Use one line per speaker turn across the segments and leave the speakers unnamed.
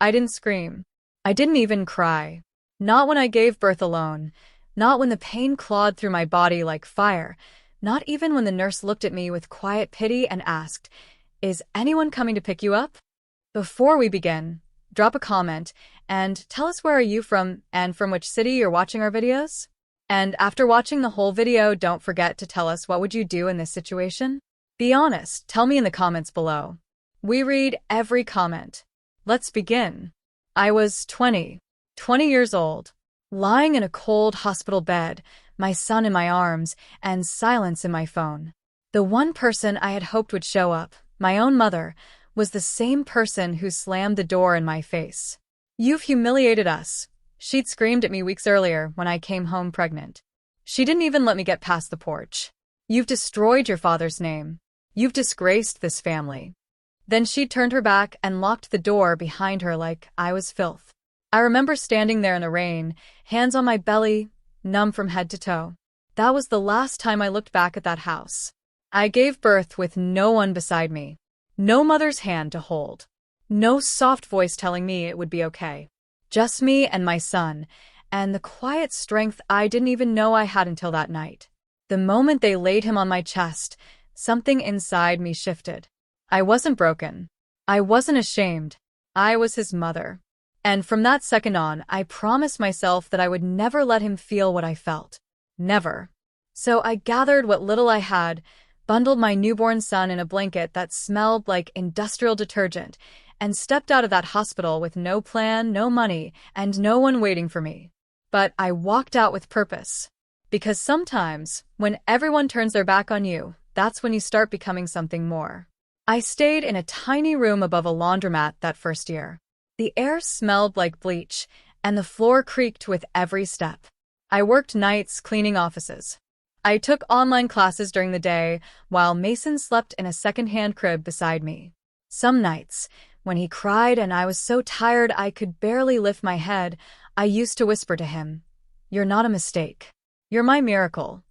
I didn't scream. I didn't even cry. Not when I gave birth alone. Not when the pain clawed through my body like fire. Not even when the nurse looked at me with quiet pity and asked, "Is anyone coming to pick you up?" Before we begin, drop a comment and tell us where are you from and from which city you're watching our videos. And after watching the whole video, don't forget to tell us what would you do in this situation? Be honest, tell me in the comments below. We read every comment. Let's begin. I was 20 years old, lying in a cold hospital bed, my son in my arms, and silence in my phone. The one person I had hoped would show up, my own mother, was the same person who slammed the door in my face. "You've humiliated us," she'd screamed at me weeks earlier when I came home pregnant. She didn't even let me get past the porch. "You've destroyed your father's name. You've disgraced this family." Then she turned her back and locked the door behind her like I was filth. I remember standing there in the rain, hands on my belly, numb from head to toe. That was the last time I looked back at that house. I gave birth with no one beside me. No mother's hand to hold. No soft voice telling me it would be okay. Just me and my son, and the quiet strength I didn't even know I had until that night. The moment they laid him on my chest, something inside me shifted. I wasn't broken. I wasn't ashamed. I was his mother. And from that second on, I promised myself that I would never let him feel what I felt. Never. So I gathered what little I had, bundled my newborn son in a blanket that smelled like industrial detergent, and stepped out of that hospital with no plan, no money, and no one waiting for me. But I walked out with purpose. Because sometimes, when everyone turns their back on you, that's when you start becoming something more. I stayed in a tiny room above a laundromat that first year. The air smelled like bleach, and the floor creaked with every step. I worked nights cleaning offices. I took online classes during the day, while Mason slept in a second-hand crib beside me. Some nights, when he cried and I was so tired I could barely lift my head, I used to whisper to him, "You're not a mistake. You're my miracle."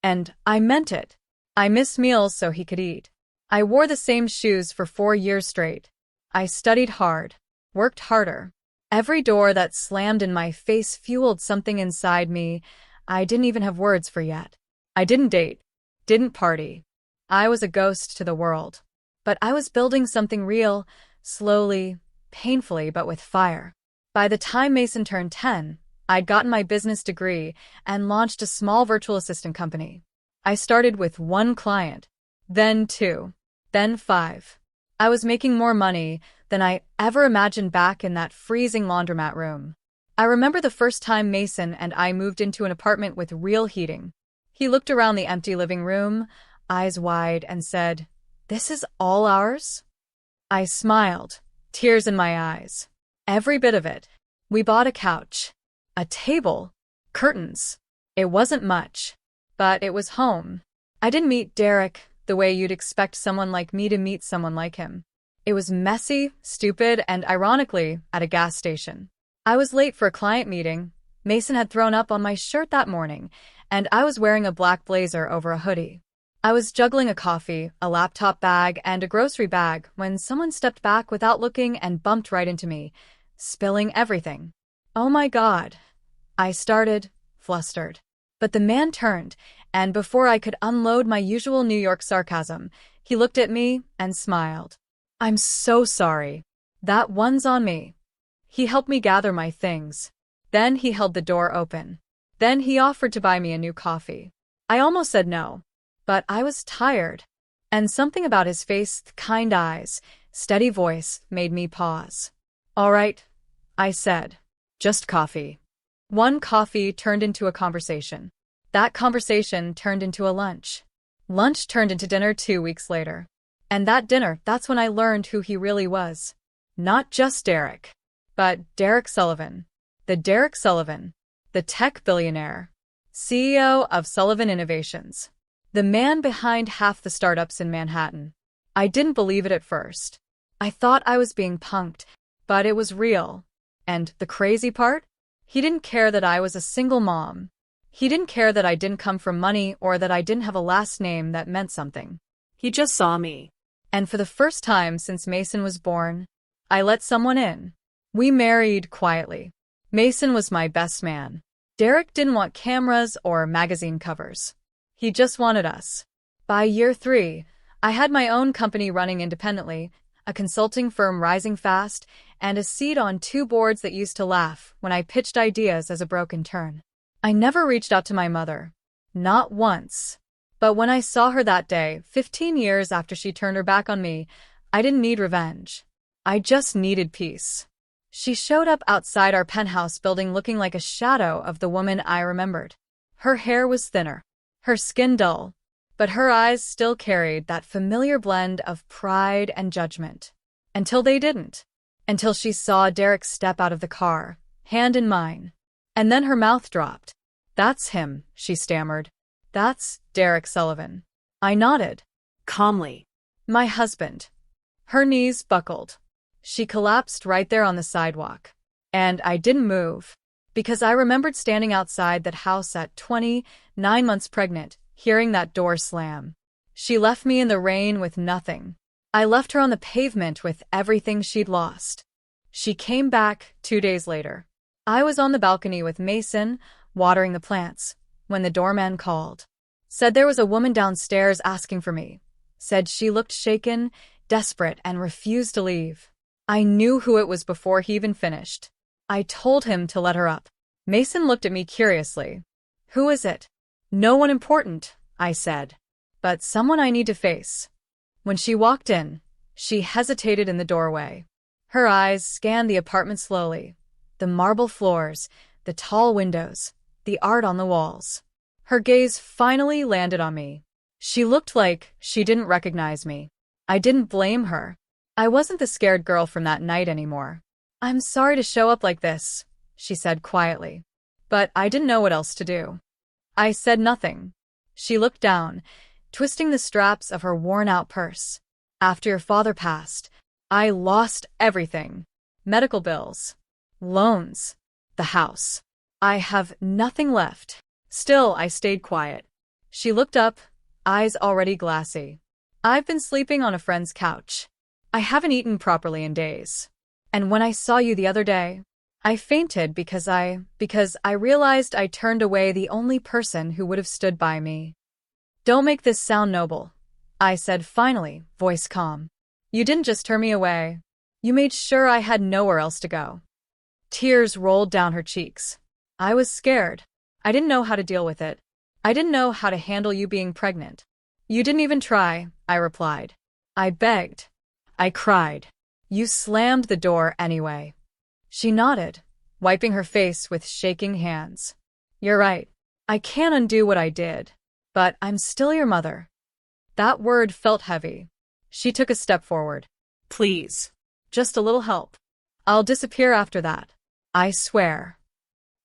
And I meant it. I missed meals so he could eat. I wore the same shoes for 4 years straight. I studied hard, worked harder. Every door that slammed in my face fueled something inside me I didn't even have words for yet. I didn't date, didn't party. I was a ghost to the world. But I was building something real, slowly, painfully, but with fire. By the time Mason turned 10, I'd gotten my business degree and launched a small virtual assistant company. I started with 1 client, then 2, then 5. I was making more money than I ever imagined back in that freezing laundromat room. I remember the first time Mason and I moved into an apartment with real heating. He looked around the empty living room, eyes wide, and said, "This is all ours?" I smiled, tears in my eyes. Every bit of it. We bought a couch, a table, curtains. It wasn't much, but it was home. I didn't meet Derek the way you'd expect someone like me to meet someone like him. It was messy, stupid, and ironically, at a gas station. I was late for a client meeting. Mason had thrown up on my shirt that morning, and I was wearing a black blazer over a hoodie. I was juggling a coffee, a laptop bag, and a grocery bag when someone stepped back without looking and bumped right into me, spilling everything. "Oh my God," I started, flustered. But the man turned, and before I could unload my usual New York sarcasm, he looked at me and smiled. "I'm so sorry. That one's on me." He helped me gather my things. Then he held the door open. Then he offered to buy me a new coffee. I almost said no, but I was tired. And something about his face, kind eyes, steady voice made me pause. "All right," I said. "Just coffee." One coffee turned into a conversation. That conversation turned into a lunch. Lunch turned into dinner 2 weeks later. And that dinner, that's when I learned who he really was. Not just Derek, but Derek Sullivan. The Derek Sullivan, the tech billionaire, CEO of Sullivan Innovations. The man behind half the startups in Manhattan. I didn't believe it at first. I thought I was being punked, but it was real. And the crazy part? He didn't care that I was a single mom. He didn't care that I didn't come from money or that I didn't have a last name that meant something. He just saw me. And for the first time since Mason was born, I let someone in. We married quietly. Mason was my best man. Derek didn't want cameras or magazine covers. He just wanted us. By year 3, I had my own company running independently, a consulting firm rising fast, and a seat on 2 boards that used to laugh when I pitched ideas as a broken turn. I never reached out to my mother. Not once. But when I saw her that day, 15 years after she turned her back on me, I didn't need revenge. I just needed peace. She showed up outside our penthouse building looking like a shadow of the woman I remembered. Her hair was thinner, her skin dull, but her eyes still carried that familiar blend of pride and judgment. Until they didn't. Until she saw Derek step out of the car, hand in mine. And then her mouth dropped. "That's him," she stammered. "That's Derek Sullivan." I nodded.
Calmly.
"My husband." Her knees buckled. She collapsed right there on the sidewalk. And I didn't move, because I remembered standing outside that house at 20, 9 months pregnant, hearing that door slam. She left me in the rain with nothing. I left her on the pavement with everything she'd lost. She came back 2 days later. I was on the balcony with Mason, watering the plants, when the doorman called. Said there was a woman downstairs asking for me. Said she looked shaken, desperate, and refused to leave. I knew who it was before he even finished. I told him to let her up. Mason looked at me curiously. "Who is it?" "No one important," I said. "But someone I need to face." When she walked in, she hesitated in the doorway. Her eyes scanned the apartment slowly. The marble floors, the tall windows, the art on the walls. Her gaze finally landed on me. She looked like she didn't recognize me. I didn't blame her. I wasn't the scared girl from that night anymore. "I'm sorry to show up like this," she said quietly. But I didn't know what else to do. I said nothing. She looked down, twisting the straps of her worn-out purse. "After your father passed, I lost everything. Medical bills, loans, the house. I have nothing left." Still, I stayed quiet. She looked up, eyes already glassy. "I've been sleeping on a friend's couch. I haven't eaten properly in days. And when I saw you the other day, I fainted because I realized I turned away the only person who would have stood by me." "Don't make this sound noble," I said finally, voice calm. "You didn't just turn me away. You made sure I had nowhere else to go." Tears rolled down her cheeks. I was scared. I didn't know how to deal with it. I didn't know how to handle you being pregnant. "You didn't even try," I replied. "I begged. I cried. You slammed the door anyway." She nodded, wiping her face with shaking hands. "You're right. I can't undo what I did. But I'm still your mother." That word felt heavy. She took a step forward.
"Please.
"Just a little help. I'll disappear after that. I swear."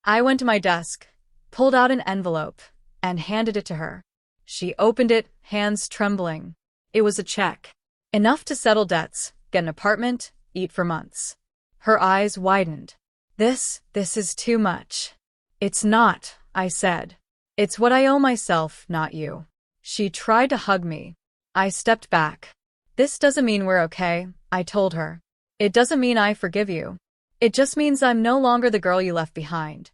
I went to my desk, pulled out an envelope, and handed it to her. She opened it, hands trembling. It was a check. Enough to settle debts, get an apartment, eat for months. Her eyes widened. This is too much." "It's not," I said. "It's what I owe myself, not you." She tried to hug me. I stepped back. "This doesn't mean we're okay," I told her. "It doesn't mean I forgive you. It just means I'm no longer the girl you left behind."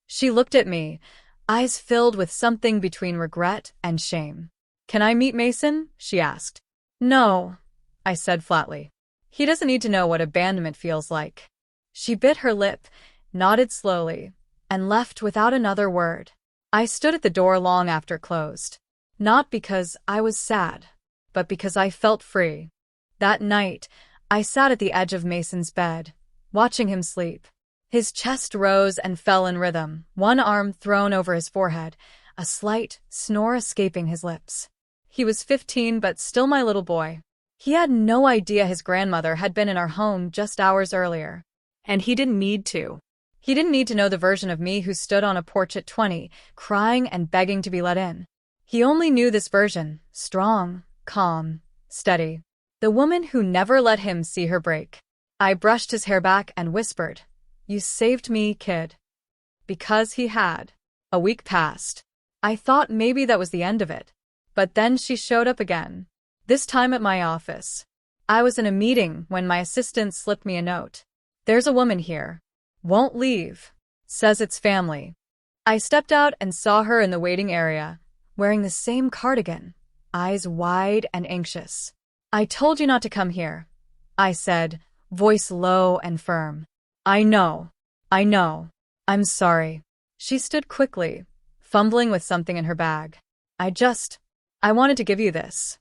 She looked at me, eyes filled with something between regret and shame. "Can I meet Mason?" she asked. "No," I said flatly. "He doesn't need to know what abandonment feels like." She bit her lip, nodded slowly, and left without another word. I stood at the door long after it closed. Not because I was sad, but because I felt free. That night, I sat at the edge of Mason's bed, watching him sleep. His chest rose and fell in rhythm, one arm thrown over his forehead, a slight snore escaping his lips. He was 15, but still my little boy. He had no idea his grandmother had been in our home just hours earlier. And he didn't need to. He didn't need to know the version of me who stood on a porch at 20, crying and begging to be let in. He only knew this version, strong, calm, steady. The woman who never let him see her break. I brushed his hair back and whispered, "You saved me, kid." Because he had. A week passed. I thought maybe that was the end of it. But then she showed up again. This time at my office. I was in a meeting when my assistant slipped me a note. There's a woman here. Won't leave. Says it's family. I stepped out and saw her in the waiting area, wearing the same cardigan, eyes wide and anxious. I told you not to come here, I said, voice low and firm. I know. I know. I'm sorry. She stood quickly, fumbling with something in her bag. I wanted to give you this.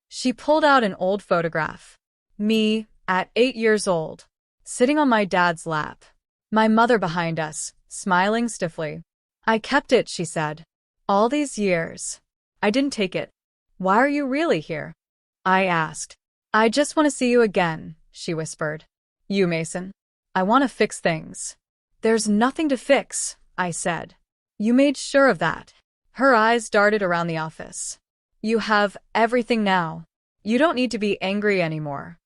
She pulled out an old photograph. Me, at 8 years old, sitting on my dad's lap. My mother behind us, smiling stiffly. I kept it, she said. All these years. I didn't take it. Why are you really here? I asked. I just want to see you again, she whispered. You, Mason. I want to fix things. There's nothing to fix, I said. You made sure of that. Her eyes darted around the office. You have everything now. You don't need to be angry anymore.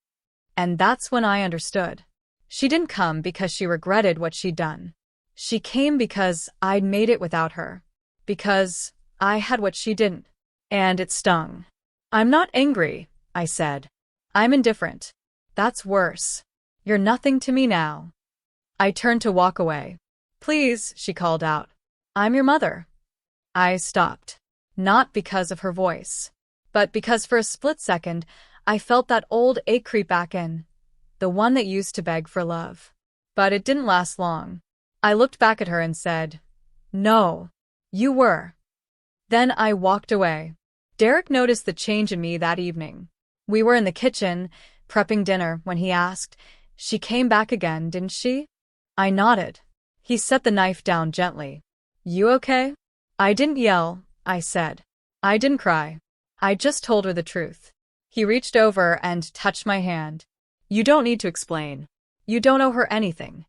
And that's when I understood. She didn't come because she regretted what she'd done. She came because I'd made it without her. Because I had what she didn't. And it stung. I'm not angry, I said. I'm indifferent. That's worse. You're nothing to me now. I turned to walk away. Please, she called out. I'm your mother. I stopped. Not because of her voice, but because for a split second, I felt that old ache creep back in. The one that used to beg for love. But it didn't last long. I looked back at her and said, No, you were. Then I walked away. Derek noticed the change in me that evening. We were in the kitchen, prepping dinner, when he asked, She came back again, didn't she? I nodded. He set the knife down gently. You okay? I didn't yell, I said. I didn't cry. I just told her the truth. He reached over and touched my hand. You don't need to explain. You don't owe her anything.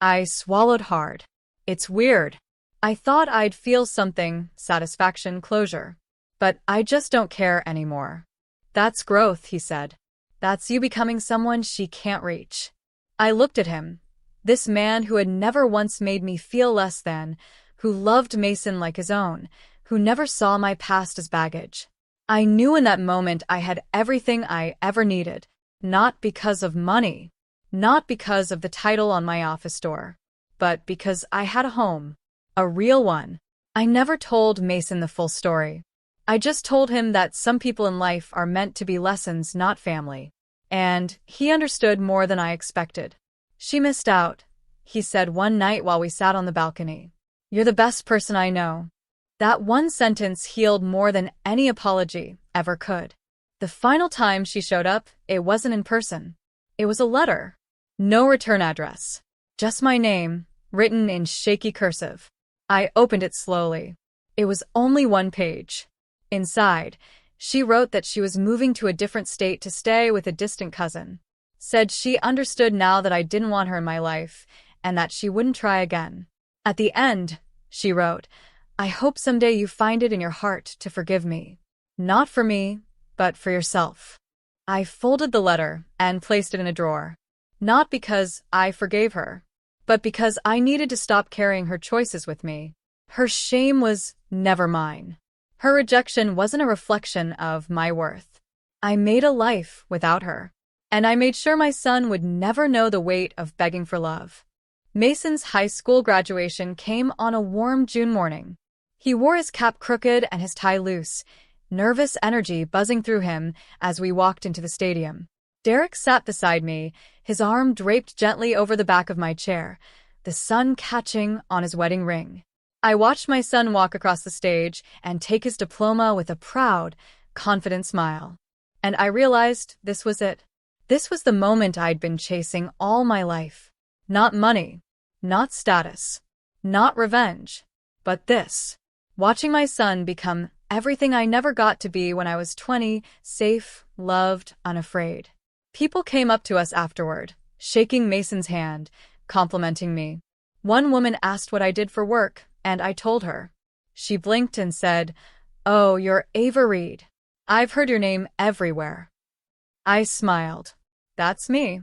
I swallowed hard. It's weird. I thought I'd feel something, satisfaction, closure. But I just don't care anymore. That's growth, he said. That's you becoming someone she can't reach. I looked at him. This man who had never once made me feel less than, who loved Mason like his own, who never saw my past as baggage. I knew in that moment I had everything I ever needed. Not because of money. Not because of the title on my office door. But because I had a home. A real one. I never told Mason the full story. I just told him that some people in life are meant to be lessons, not family. And he understood more than I expected. She missed out, he said one night while we sat on the balcony. You're the best person I know. That one sentence healed more than any apology ever could. The final time she showed up, it wasn't in person. It was a letter. No return address. Just my name, written in shaky cursive. I opened it slowly. It was only one page. Inside, she wrote that she was moving to a different state to stay with a distant cousin. Said she understood now that I didn't want her in my life, and that she wouldn't try again. At the end, she wrote, I hope someday you find it in your heart to forgive me. Not for me, but for yourself. I folded the letter and placed it in a drawer. Not because I forgave her, but because I needed to stop carrying her choices with me. Her shame was never mine. Her rejection wasn't a reflection of my worth. I made a life without her. And I made sure my son would never know the weight of begging for love. Mason's high school graduation came on a warm June morning. He wore his cap crooked and his tie loose, nervous energy buzzing through him as we walked into the stadium. Derek sat beside me, his arm draped gently over the back of my chair, the sun catching on his wedding ring. I watched my son walk across the stage and take his diploma with a proud, confident smile. And I realized this was it. This was the moment I'd been chasing all my life. Not money, not status, not revenge, but this. Watching my son become everything I never got to be when I was 20, safe, loved, unafraid. People came up to us afterward, shaking Mason's hand, complimenting me. One woman asked what I did for work, and I told her. She blinked and said, Oh, you're Ava Reed. I've heard your name everywhere. I smiled. That's me.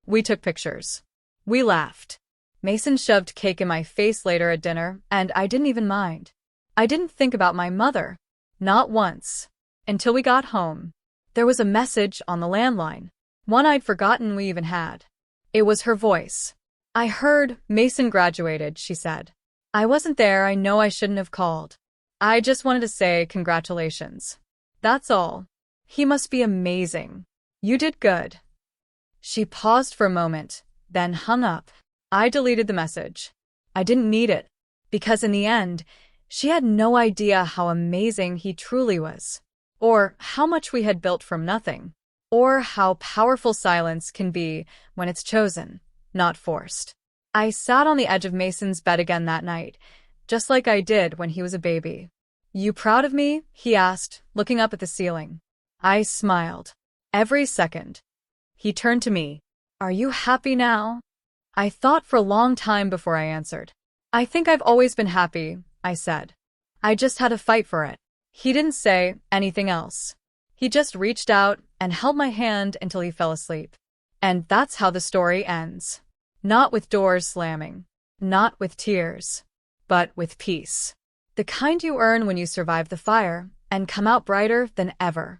We took pictures. We laughed. Mason shoved cake in my face later at dinner, and I didn't even mind. I didn't think about my mother. Not once. Until we got home. There was a message on the landline. One I'd forgotten we even had. It was her voice. I heard, Mason graduated, she said. I wasn't there, I know I shouldn't have called. I just wanted to say congratulations. That's all. He must be amazing. You did good. She paused for a moment, then hung up. I deleted the message. I didn't need it, because in the end, she had no idea how amazing he truly was, or how much we had built from nothing, or how powerful silence can be when it's chosen, not forced. I sat on the edge of Mason's bed again that night, just like I did when he was a baby. You proud of me? He asked, looking up at the ceiling. I smiled. Every second. He turned to me. Are you happy now? I thought for a long time before I answered. I think I've always been happy, I said. I just had to fight for it. He didn't say anything else. He just reached out and held my hand until he fell asleep. And that's how the story ends. Not with doors slamming, not with tears, but with peace. The kind you earn when you survive the fire and come out brighter than ever.